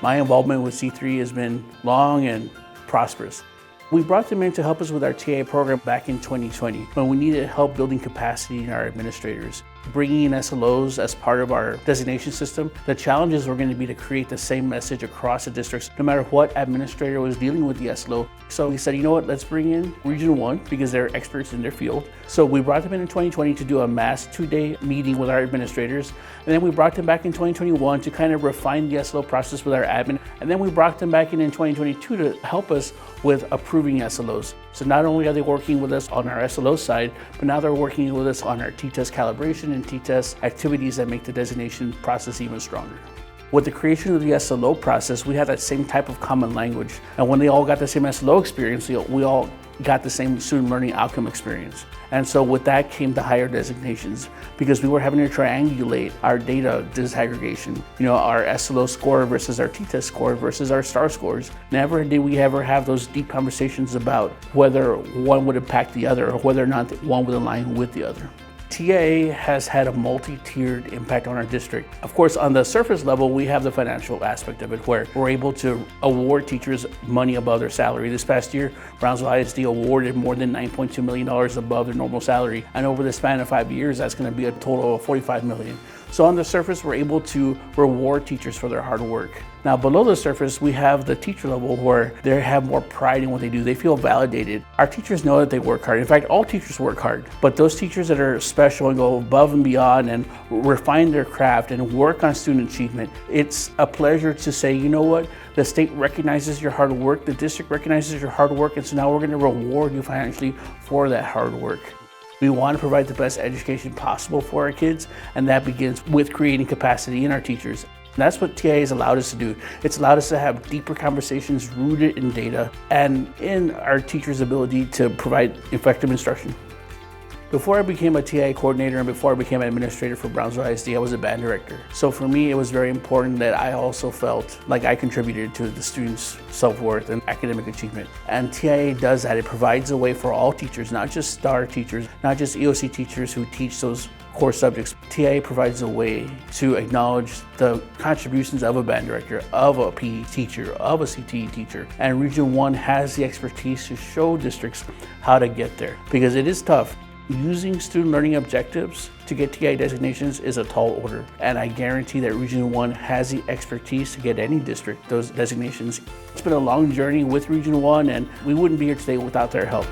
My involvement with C3 has been long and prosperous. We brought them in to help us with our TA program back in 2020 when we needed help building capacity in our administrators. Bringing in SLOs as part of our designation system, the challenges were going to be to create the same message across the districts, no matter what administrator was dealing with the SLO. So we said, you know what, let's bring in Region 1 because they're experts in their field. So we brought them in 2020 to do a mass 2-day meeting with our administrators. And then we brought them back in 2021 to kind of refine the SLO process with our admin. And then we brought them back in 2022 to help us with approving SLOs. So not only are they working with us on our SLO side, but now they're working with us on our T-test calibration and T-test activities that make the designation process even stronger. With the creation of the SLO process, we had that same type of common language. And when they all got the same SLO experience, we all got the same student learning outcome experience. And so with that came the higher designations because we were having to triangulate our data disaggregation, our SLO score versus our T-test score versus our STAR scores. Never did we ever have those deep conversations about whether one would impact the other or whether or not one would align with the other. TIA has had a multi-tiered impact on our district. Of course, on the surface level, we have the financial aspect of it where we're able to award teachers money above their salary. This past year, Brownsville ISD awarded more than $9.2 million above their normal salary. And over the span of 5 years, that's going to be a total of $45 million. So on the surface, we're able to reward teachers for their hard work. Now below the surface, we have the teacher level where they have more pride in what they do. They feel validated. Our teachers know that they work hard. In fact, all teachers work hard, but those teachers that are special and go above and beyond and refine their craft and work on student achievement, it's a pleasure to say, you know what, the state recognizes your hard work, the district recognizes your hard work, and so now we're going to reward you financially for that hard work. We want to provide the best education possible for our kids, and that begins with creating capacity in our teachers. And that's what TIA has allowed us to do. It's allowed us to have deeper conversations rooted in data and in our teachers' ability to provide effective instruction. Before I became a TIA coordinator and before I became an administrator for Brownsville ISD, I was a band director. So for me, it was very important that I also felt like I contributed to the students' self-worth and academic achievement. And TIA does that. It provides a way for all teachers, not just STAR teachers, not just EOC teachers who teach those core subjects. TIA provides a way to acknowledge the contributions of a band director, of a PE teacher, of a CTE teacher. And Region 1 has the expertise to show districts how to get there because it is tough. Using student learning objectives to get TIA designations is a tall order, and I guarantee that Region 1 has the expertise to get any district those designations. It's been a long journey with Region 1, and we wouldn't be here today without their help.